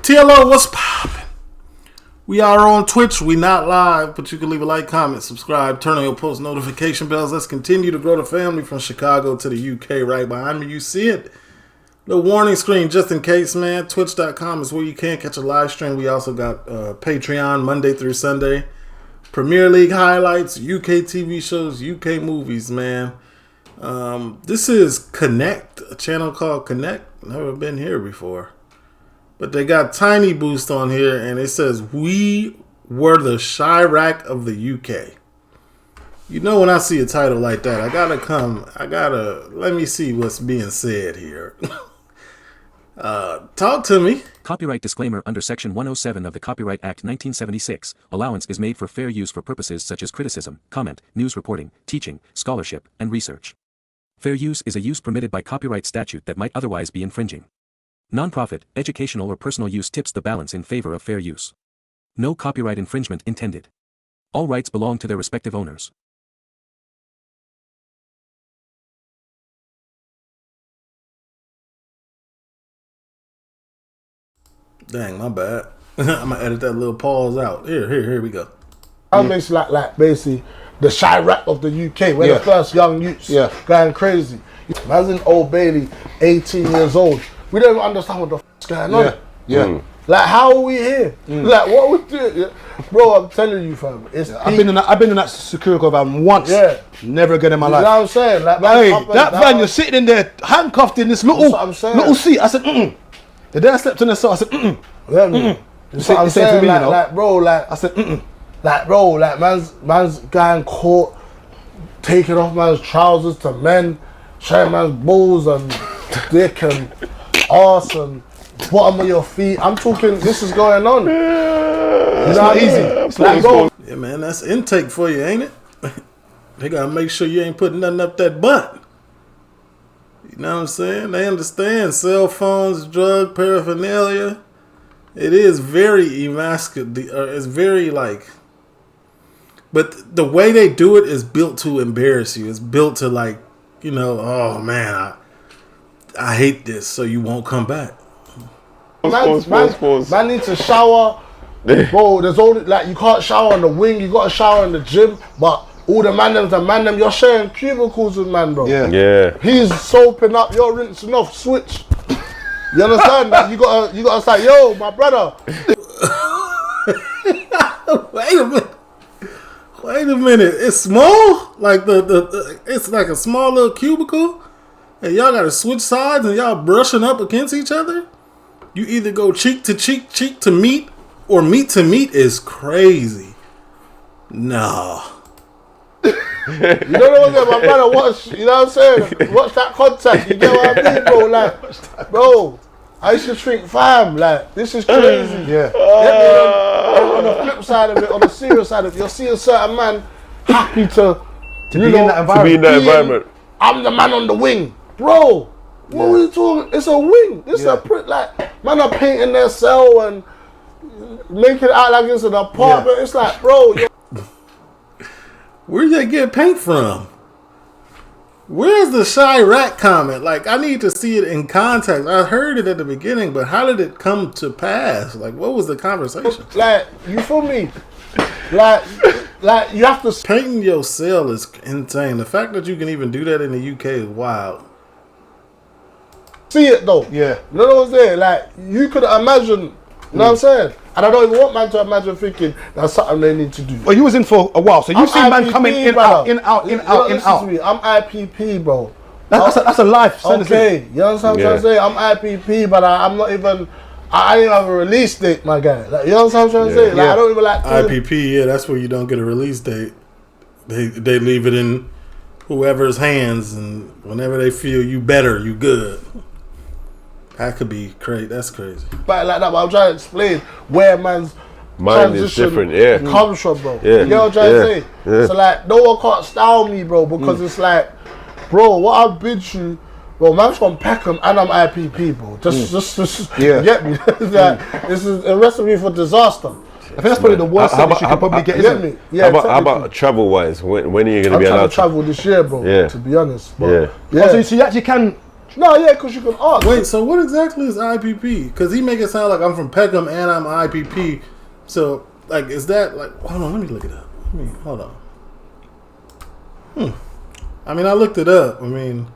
TLO, what's poppin'? We are on Twitch. We not live, but you can leave a like, comment, subscribe, turn on your post notification bells. Let's continue to grow the family from Chicago to the UK. Right behind me, you see it. The warning screen, just in case, man. Twitch.com is where you can catch a live stream. We also got Patreon Monday through Sunday. Premier League highlights, UK TV shows, UK movies, man. This is Connect, a channel called Connect. Never been here before. But they got Tiny Boost on here, and it says, we were the CHIRAQ of the UK. You know, when I see a title like that, let me see what's being said here. Talk to me. Copyright disclaimer. Under Section 107 of the Copyright Act 1976, allowance is made for fair use for purposes such as criticism, comment, news reporting, teaching, scholarship, and research. Fair use is a use permitted by copyright statute that might otherwise be infringing. Non-profit, educational or personal use tips the balance in favor of fair use. No copyright infringement intended. All rights belong to their respective owners. Dang, my bad. I'm gonna edit that little pause out. Here we go. That makes like basically the CHIRAQ of the UK. We're the first young youths going crazy. Man's in Old Bailey, 18 years old. We don't even understand what the f***'s going on. Like, how are we here? Like, what we do? Bro, I'm telling you, fam. I've been in that security van once. Never again in my life. You know what I'm saying? Like, hey, that van, you're sitting in there handcuffed in this little seat. I said, The day I slept on the sofa, I said, You see what I'm saying? To me, like, bro, like, I said, Like, bro, like, man's going caught, taking off man's trousers to men, showing man's balls and dick and arse and bottom of your feet. I'm talking, this is going on. It's not easy. It's like, bro. Yeah, man, that's intake for you, ain't it? They gotta make sure you ain't putting nothing up that butt. You know what I'm saying? They understand cell phones, drug paraphernalia. It is very emasculate. It's very like, but the way they do it is built to embarrass you. It's built to like, you know, oh man, I hate this, so you won't come back. Man needs to shower. Bro, there's only, like, you can't shower on the wing, you gotta shower in the gym, but all the man them, you're sharing cubicles with man, bro. Yeah. He's soaping up, you're rinsing off, switch. You understand? That you gotta say, yo, my brother. Wait a minute. It's small? Like it's like a small little cubicle? And y'all gotta switch sides and y'all brushing up against each other? You either go cheek to meat, or meat to meat is crazy. No. You don't know what my brother watch, you know what I'm saying? Watch that contact, you get what I mean, bro? Like, bro, I used to think, fam, like, this is crazy. On the flip side of it, on the serious side of it, you'll see a certain man happy to be in that environment. I'm the man on the wing. Bro, what are you talking? It's a wing. This is a like, man are painting their cell and making it out like it's an apartment. It's like, bro, where did they get paint from? Where's the CHIRAQ comment? Like, I need to see it in context. I heard it at the beginning, but how did it come to pass? Like, what was the conversation? Like, you feel me? Like you have to... Painting your cell is insane. The fact that you can even do that in the UK is wild. See it, though. You know what I'm saying? Like, you could imagine, you know what I'm saying? And I don't even want man to imagine thinking that's something they need to do. Well, you was in for a while, so you've seen man coming in, out. I'm IPP, bro. That's a life sentence. Okay, you understand what I'm trying to say? I'm IPP, but I'm not even... I didn't have a release date, my guy. Like, you know what I'm trying to say? Like, I don't even like... IPP, that's where you don't get a release date. They leave it in whoever's hands, and whenever they feel you better, you good. That could be crazy. That's crazy. But like that, but I'm trying to explain where man's mind is different, comes from, bro. You know what I'm trying to say? So like, no one can't style me, bro, because it's like, bro, what I've been through, bro, man's from Peckham and I'm IPP, bro. Just you get me? Like, this is a recipe for disaster. I think that's probably the worst thing you could probably get, isn't it? Yeah, how about travel-wise? When are you going to be allowed to travel this year, bro, to be honest. But, So you actually can No, yeah, because you can ask. Wait, so what exactly is IPP? Because he make it sound like I'm from Peckham and I'm IPP. So, like, is that like? Hold on, let me look it up. Hold on. I mean, I looked it up. I mean,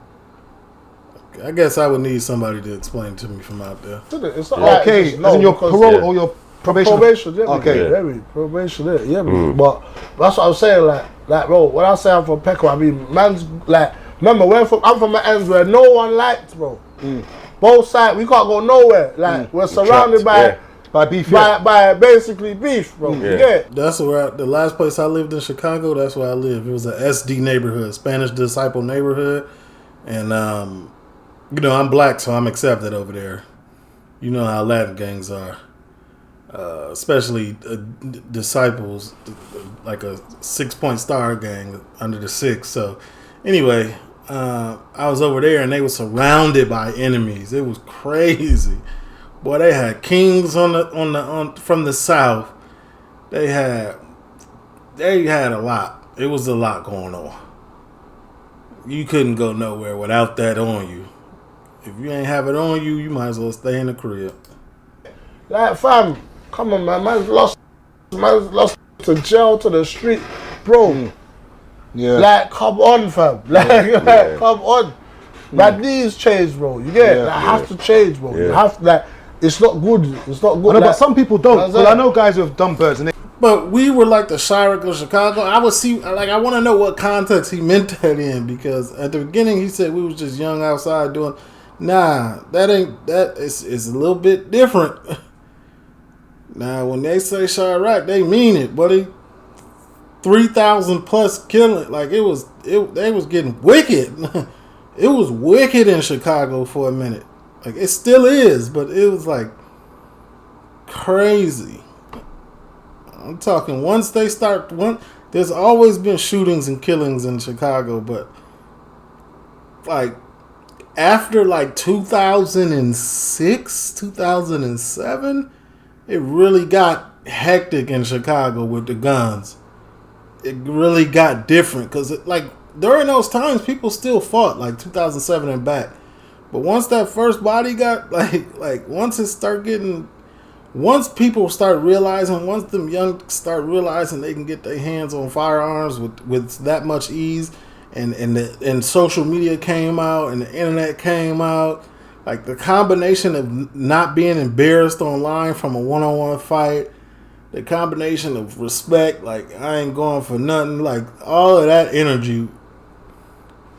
I guess I would need somebody to explain to me from out there. It's not like okay, just, as in your parole or your probation? Probation, yeah. Okay. Probation, yeah. But that's what I'm saying, like, bro, when I say I'm from Peckham, I mean, man's, like, remember, I'm from the ends where no one liked, bro. Both sides, we can't go nowhere. Like, we're surrounded by beef, by basically beef, bro. Yeah. That's where the last place I lived in Chicago. That's where I lived. It was a SD neighborhood, Spanish Disciple neighborhood, and you know, I'm black, so I'm accepted over there. You know how Latin gangs are, especially Disciples, like a 6-point star gang under the 6. So, anyway, I was over there, and they were surrounded by enemies. It was crazy. Boy, they had kings from the south. They had a lot. It was a lot going on. You couldn't go nowhere without that on you. If you ain't have it on you, you might as well stay in the crib. Like, fam, come on, man. Man's lost to jail, to the street, bro. Yeah. Like, come on, fam. Like, come on. Like, these change, bro. You get it? Like, have to change, bro. You have to, like, it's not good. It's not good. I know, but some people don't. Well, I know guys who have done birds, and they. But we were like the CHIRAQ of Chicago. I want to know what context he meant that in, because at the beginning he said we was just young outside doing. Nah, that ain't that. It's a little bit different. Now, when they say CHIRAQ, they mean it, buddy. 3,000 plus killing, like they was getting wicked. It was wicked in Chicago for a minute. Like, it still is, but it was like crazy. I'm talking once they start. There's always been shootings and killings in Chicago, but like after like 2006, 2007, it really got hectic in Chicago with the guns. It really got different because like during those times, people still fought, like 2007 and back. But once that first body got once people start realizing, once them young start realizing they can get their hands on firearms with that much ease, and social media came out and the internet came out, like the combination of not being embarrassed online from a one-on-one fight, the combination of respect, like I ain't going for nothing, like all of that energy.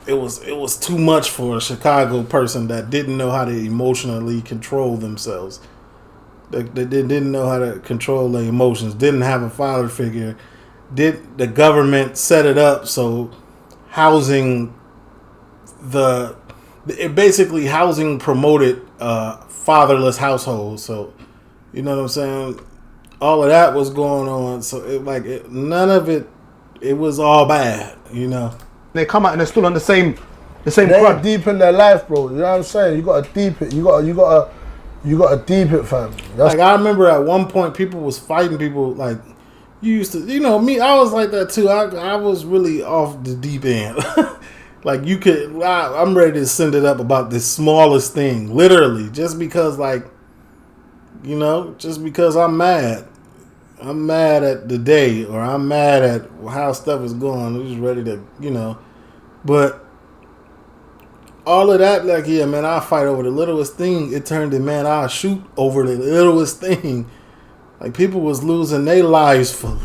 It was too much for a Chicago person that didn't know how to emotionally control themselves. They didn't know how to control their emotions. Didn't have a father figure. The government set it up so housing promoted fatherless households. So you know what I'm saying. All of that was going on. So none of it. It was all bad. You know. They come out and they're still on the same crowd. Deep in their life, bro. You know what I'm saying? You gotta deep it. You gotta deep it, fam. Like I remember at one point, people was fighting people. Like you used to, you know, me. I was like that too. I was really off the deep end. Like you could, I'm ready to send it up about the smallest thing, literally, just because, like, you know, just because I'm mad. I'm mad at the day, or I'm mad at how stuff is going. I'm just ready to, you know. But all of that, like, yeah, man, I'll fight over the littlest thing. It turned to, man, I'll shoot over the littlest thing. Like, people was losing their lives for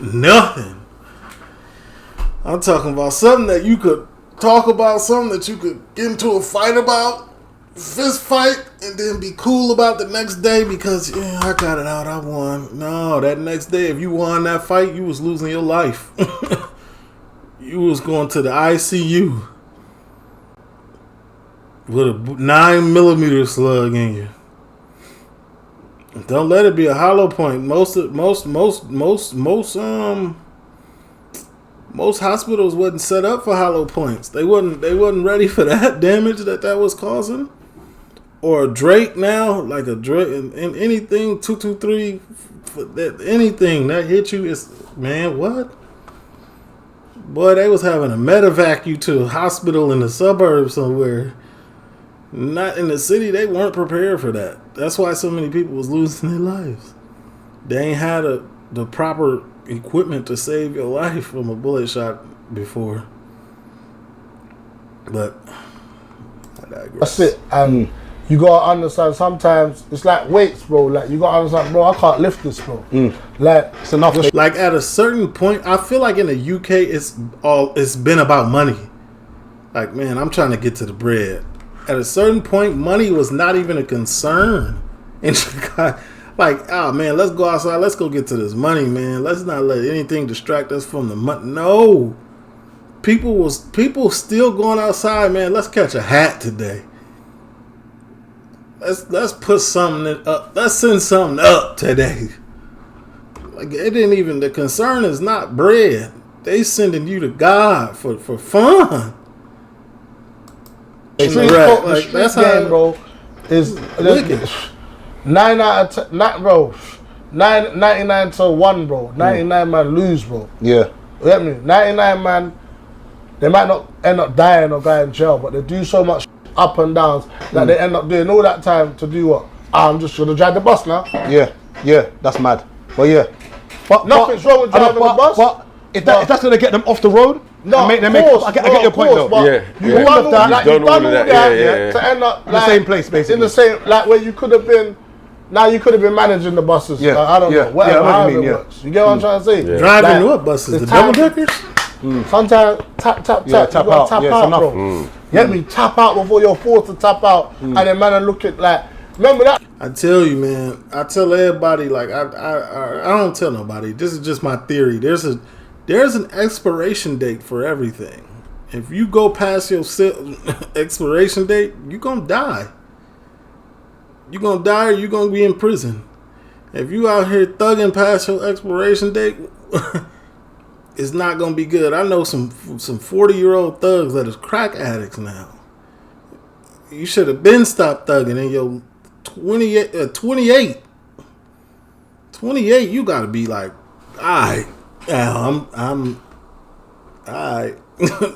nothing. I'm talking about something that you could talk about, something that you could get into a fight about. Fist fight and then be cool about the next day because I got it out, I won. No, that next day, if you won that fight, you was losing your life. You was going to the ICU with a 9mm slug in you. Don't let it be a hollow point. Most hospitals wasn't set up for hollow points. They wasn't ready for that damage that was causing. Or a Drake now, like a Drake, and anything 223, anything that hit you is, man, what? Boy, they was having a medevac you to a hospital in the suburbs somewhere. Not in the city. They weren't prepared for that. That's why so many people was losing their lives. They ain't had the proper equipment to save your life from a bullet shot before. But I digress. That's it. And you gotta understand, sometimes it's like weights, bro. Like, you gotta understand, bro, I can't lift this, bro. Like, it's enough. Like, at a certain point, I feel like in the UK it's been about money. Like, man, I'm trying to get to the bread. At a certain point, money was not even a concern in Chicago. Like, oh man, let's go outside, let's go get to this money, man. Let's not let anything distract us from the money. No. People still going outside, man. Let's catch a hat today. Let's put something up. Let's send something up today. Like, it didn't even, the concern is not bread. They sending you to God for fun. The street game, bro, is wicked. 9 out of 10, not bro. 99 to 1, bro. 99 man lose, bro. Yeah. You get me? 99 man, they might not end up dying or going in jail, but they do so much up and downs that they end up doing all that time to do what? I'm just gonna drive the bus now. Yeah, that's mad. Well, yeah. But nothing's wrong with driving the bus. But if that's gonna get them off the road, no, I get your point though. You've done all that, to end up in the same place, basically. In the same, like, where you could have been. Now you could have been managing the buses. Yeah, like, I don't know. Whatever, however it works. You get what I'm trying to say? Yeah. Driving what buses? The double deckers? Sometimes tap out. Tap out, bro. Get me? Tap out before you're forced to tap out, and then man look at like. Remember that? I tell you, man. I tell everybody, like, I don't tell nobody. This is just my theory. There's an expiration date for everything. If you go past your expiration date, you're gonna die. You're gonna die, or you're gonna be in prison. If you out here thugging past your expiration date, it's not gonna be good. I know some 40-year-old thugs that is crack addicts now. You should have been stopped thugging in your 28. 28, you gotta be like, alright, now I'm alright.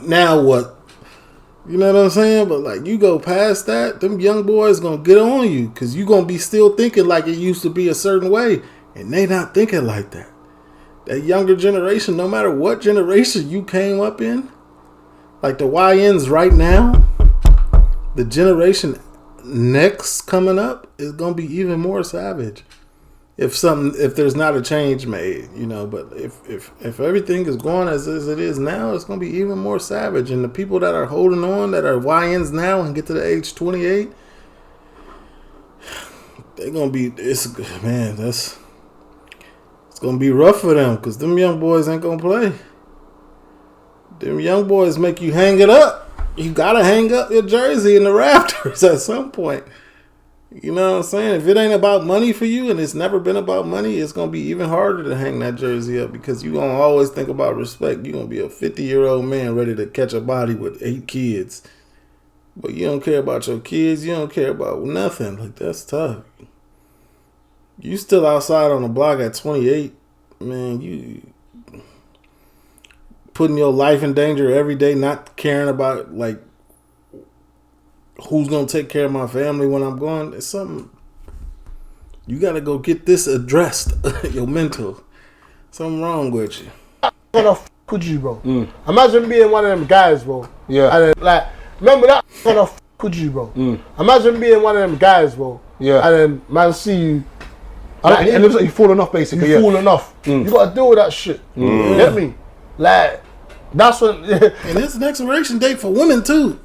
Now what? You know what I'm saying? But like, you go past that, them young boys gonna get on you, because you gonna be still thinking like it used to be a certain way, and they not thinking like that. That younger generation, no matter what generation you came up in, like the YNs right now, the generation next coming up is gonna be even more savage. If there's not a change made, you know, but if everything is going as it is now, it's gonna be even more savage. And the people that are holding on, that are YNs now and get to the age 28, they're gonna be, it's gonna be rough for them, because them young boys ain't gonna play. Them young boys make you hang it up. You gotta hang up your jersey in the rafters at some point. You know what I'm saying? If it ain't about money for you, and it's never been about money, it's going to be even harder to hang that jersey up, because you're going to always think about respect. You're going to be a 50-year-old man ready to catch a body with 8 kids. But you don't care about your kids. You don't care about nothing. Like, that's tough. You still outside on the block at 28, man, you putting your life in danger every day, not caring about, like, who's going to take care of my family when I'm gone. It's something. You got to go get this addressed. Your mental. Something wrong with you. Gonna f with you, bro. Imagine being one of them guys, bro. Yeah. And then, like, remember that? Gonna f with you, bro. Imagine being one of them guys, bro. Yeah. And then man see you. And it looks like you've fallen off, basically. You've fallen off. You got to deal with that shit. You get me? Like, that's when. And it's an expiration date for women too.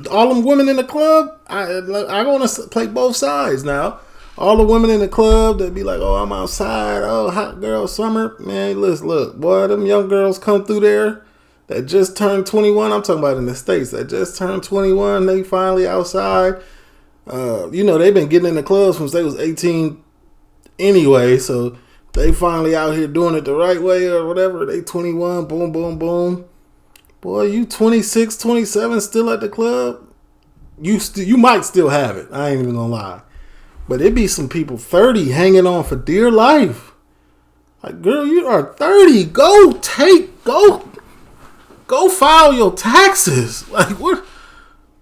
All them women in the club, I want to play both sides now. All the women in the club that be like, "Oh, I'm outside. Oh, hot girl summer." Man, listen, look, boy, them young girls come through there that just turned 21. I'm talking about in the States that just turned 21. They finally outside. You know, they've been getting in the clubs since they was 18 anyway, so they finally out here doing it the right way or whatever. They 21, boom, boom, boom. Boy, you 26, 27 still at the club? You might still have it. I ain't even gonna lie. But it be some people 30 hanging on for dear life. Like, girl, you are 30. Go. go file your taxes. Like, what?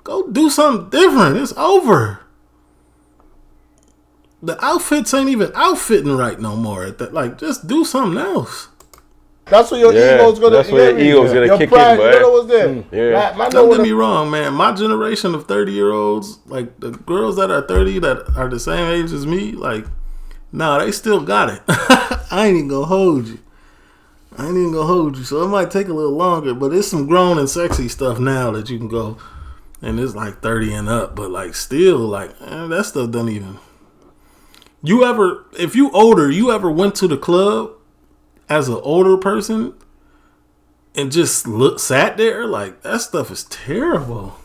Go do something different. It's over. The outfits ain't even outfitting right no more. Like, just do something else. That's what your ego's gonna. That's where your ego's gonna kick pride, in, boy. You know what's there? Yeah. Like, Don't get me wrong, man. My generation of 30-year-olds, like the girls that are 30 that are the same age as me, like, nah, they still got it. I ain't even gonna hold you. So it might take a little longer, but it's some grown and sexy stuff now that you can go, and it's like 30 and up, but like still, like, that stuff don't even. If you older, you ever went to the club as an older person and just sat there? Like, that stuff is terrible.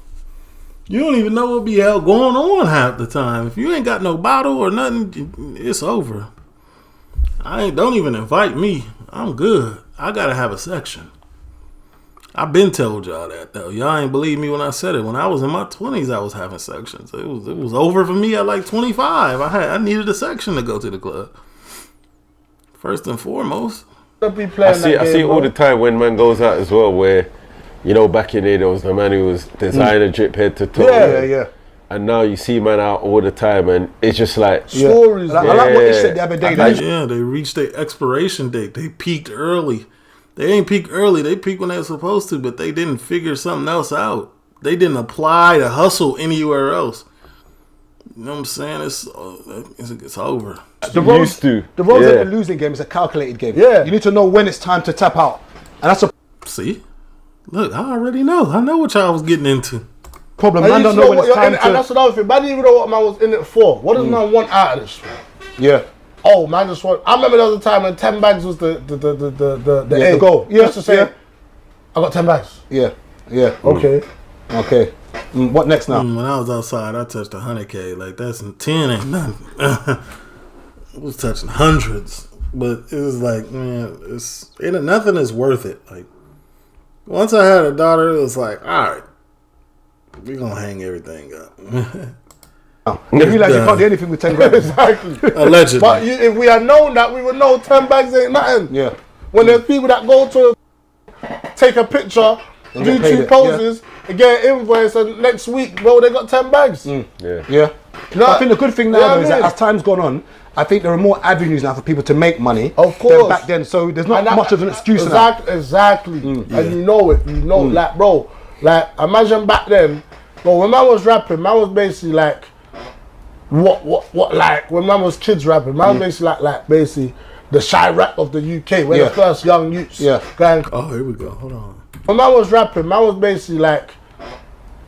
You don't even know what be going on half the time. If you ain't got no bottle or nothing, it's over. Don't even invite me. I'm good. I gotta have a section. I've been told y'all that though. Y'all ain't believe me when I said it. When I was in my 20s, I was having sections. It was over for me at like 25. I needed a section to go to the club. First and foremost. I see all the time when man goes out as well, where, you know, back in the day there was the man who was designer drip head to toe. Yeah. And now you see man out all the time, and it's just like stories. I like what they said the other day. They reached their expiration date. They peaked early. They ain't peak early. They peak when they were supposed to, but they didn't figure something else out. They didn't apply the hustle anywhere else. You know what I'm saying? It's over. The roads at the losing game is a calculated game. Yeah. You need to know when it's time to tap out. And that's a See? Look, I already know. I know what y'all was getting into. problem. Man don't know when it's time to... And that's another thing. Man didn't even know what man was in it for. What does man want out of this? Yeah. Oh, man just want... I remember there was a time when 10 bags was the goal. Yeah. Just to say, I got 10 bags. Yeah. Yeah. Okay. Okay. What next now? When I was outside, I touched 100K. Like, that's 10 ain't nothing. I was touching hundreds. But it was like, man, nothing is worth it. Like, once I had a daughter, it was like, all right, we're going to hang everything up. You realize you can't do anything with 10 grand. Exactly. Allegedly. But if we had known that, we would know 10 bags ain't nothing. Yeah. When there's people that go to take a picture, do 2 poses, and get an invoice, and next week, bro, they got 10 bags. Yeah. Yeah. You know, I think the good thing now is that as time's gone on, I think there are more avenues now for people to make money. Of course. Than back then, so there's not much of an excuse now. Exactly. And you know it. You know, like, bro, like, imagine back then, bro, when man was rapping, man was basically like, what like, when man was kids rapping, man was basically like basically the CHIRAQ of the UK, when the first young youths going. Oh, here we go. Hold on. When man was rapping, man was basically like,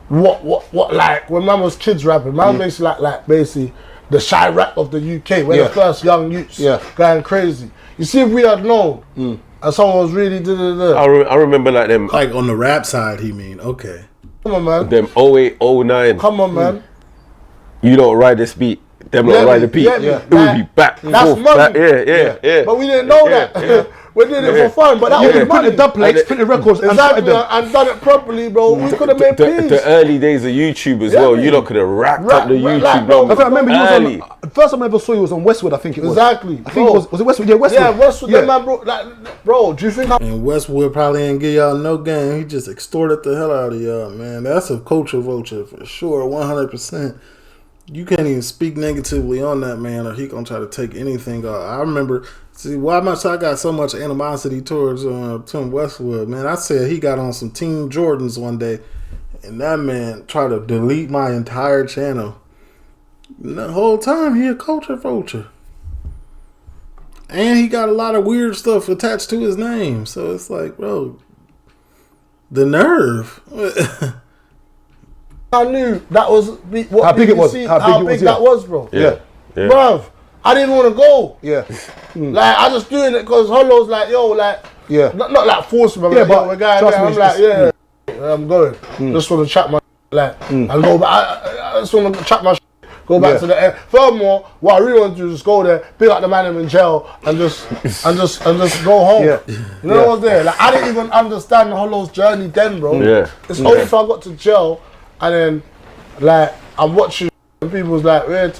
what like, when man was kids rapping, man was basically like basically the CHIRAQ of the UK, when the first young youths going crazy. You see, if we had known, and someone was really I remember like them. Like on the rap side, he mean, okay. Come on, man. Them 08, 09. Come on, man. You don't ride this beat. Them don't ride the beat. It would be back. That's money. Yeah. But we didn't know that. We did it for fun, but that was money. The dub plates, print the records, and done it properly, bro. We could have made peace. The early days of YouTube as well. You lot could have racked up the YouTube numbers. I remember you was on. The first time I ever saw you was on Westwood. I think it was. Exactly. I think it was it Westwood? Yeah, Westwood. Yeah, Westwood. Yeah, man, bro. Like, bro, do you think? And Westwood probably ain't give y'all no game. He just extorted the hell out of y'all, man. That's a culture vulture for sure, 100%. You can't even speak negatively on that man, or he gonna try to take anything off. I remember, why much I got so much animosity towards Tim Westwood, man. I said he got on some Team Jordans one day, and that man tried to delete my entire channel. And the whole time he a culture vulture, and he got a lot of weird stuff attached to his name. So it's like, bro, the nerve. I knew that was how big it was. How big that was, bro. Yeah. Bruv, I didn't want to go. Yeah. Like, I just doing it because Hollo's like, yo, like, not like forcing me. Yeah, like, but we're going there. I'm like, I'm going. Just want to chat my and go back. I just want to chat my go back to the end. Furthermore, what I really want to do is just go there, pick up the man in jail, and just go home. You know what's there? Like, I didn't even understand Hollo's journey then, bro. It's only if I got to jail and then, like, I'm watching And people was like, like,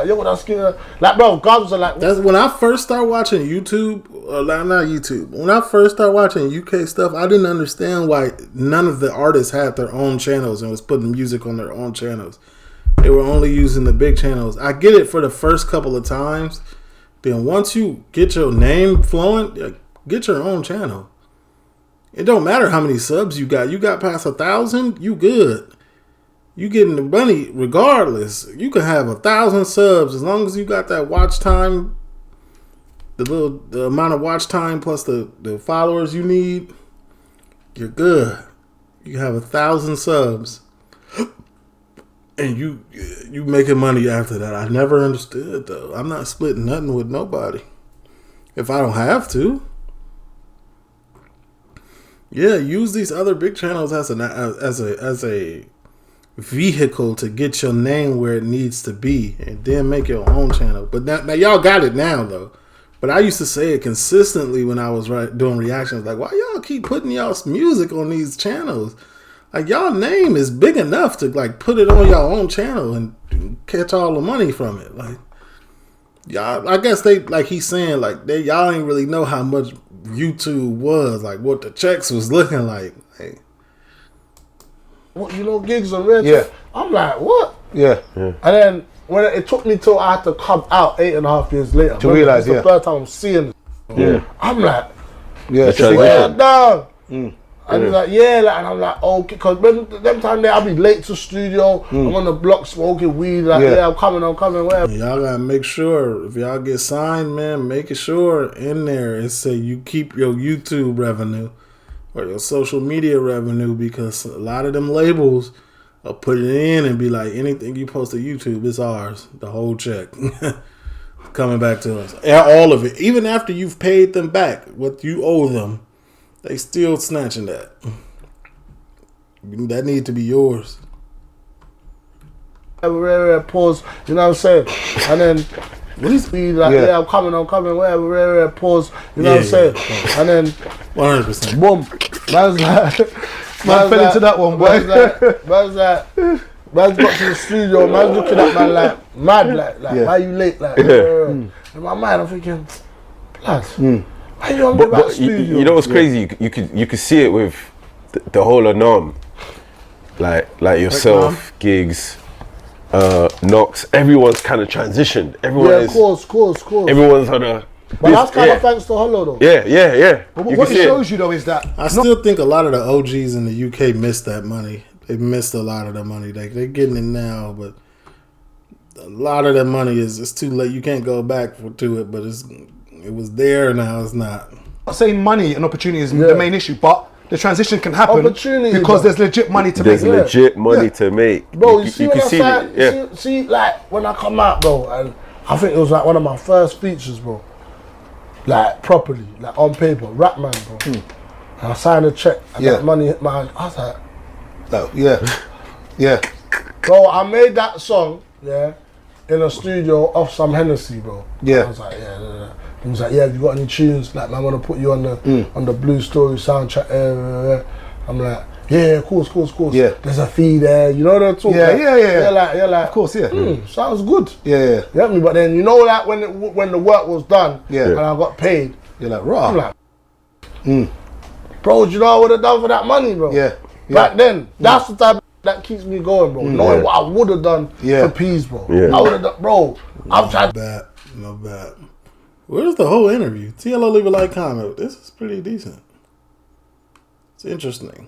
yo, that's good. Like, bro, guns are like. That's when I first started watching YouTube, not YouTube. When I first started watching UK stuff, I didn't understand why none of the artists had their own channels and was putting music on their own channels. They were only using the big channels. I get it for the first couple of times. Then once you get your name flowing, get your own channel. It don't matter how many subs you got. You got past 1,000, you good. You getting the money regardless. You can have 1,000 subs as long as you got that watch time, the amount of watch time plus the followers you need. You're good. You have 1,000 subs, and you making money after that. I never understood though. I'm not splitting nothing with nobody if I don't have to. Yeah, use these other big channels as a vehicle to get your name where it needs to be, and then make your own channel. But now y'all got it now though. But I used to say it consistently when I was doing reactions, like, why y'all keep putting y'all's music on these channels? Like, y'all name is big enough to like put it on your own channel and catch all the money from it. Like, y'all, I guess they, like he's saying, like y'all ain't really know how much YouTube was, like what the checks was looking like. Hey. What, you know, gigs on Red. Yeah. I'm like, what? Yeah. And then when it took me till I had to come out 8.5 years later to realize, the first time I'm seeing it. Yeah. I'm like, transition. down. And he's like, and I'm like, okay, because them time there, I'll be late to studio. I'm on the block smoking weed. Like, I'm coming, whatever. Y'all gotta make sure if y'all get signed, man, make sure in there it say you keep your YouTube revenue or your social media revenue, because a lot of them labels will put it in and be like, anything you post to YouTube is ours, the whole check. Coming back to us, all of it, even after you've paid them back what you owe them. They still snatching that. That need to be yours. Pause, you know what I'm saying? And then he's be like, I'm coming, whatever, pause, you know what I'm saying? And then 100%. Boom. Man's like, Man fell into that one, boy. Man's got to the studio, man's looking at man like mad, like why you late? Like in my mind I'm thinking, blood. But you know what's crazy? You could see it with the whole of Norm, like yourself, Gigs, Knox. Everyone's kind of transitioned. Everyone of course. Everyone's on a. But that's kind of thanks to Hollow though. Yeah. But what it shows you though is that I still think a lot of the OGs in the UK missed that money. They missed a lot of the money. They're getting it now, but a lot of that money it's too late. You can't go back to it, but it was there, now it's not. I'm not saying money and opportunity is the main issue, but the transition can happen because there's legit money to make. There's legit money to make. Bro, you see what I'm saying? See, like, when I come out, bro, and I think it was like one of my first features, bro. Like, properly, like on paper, rap man, bro. And I signed a check, and that money hit my hand. I was like, yeah. Bro, I made that song, in a studio off some Hennessy, bro. Yeah. I was like, He was like, have you got any tunes? Like, man, I want to put you on the Blue Story soundtrack. I'm like, of course. Yeah. There's a fee there. You know what I'm talking about? Yeah. You're like, of course, sounds good. Yeah. You get me? But then, you know, like, when the work was done and I got paid, you're like, raw. I'm like, bro, do you know what I would have done for that money, bro? Yeah. Back then, that's the type that keeps me going, bro. Knowing what I would have done for peas, bro. I would have done, bro. I'm trying. No bad. Where's the whole interview? TLO, leave a like, comment. This is pretty decent. It's interesting.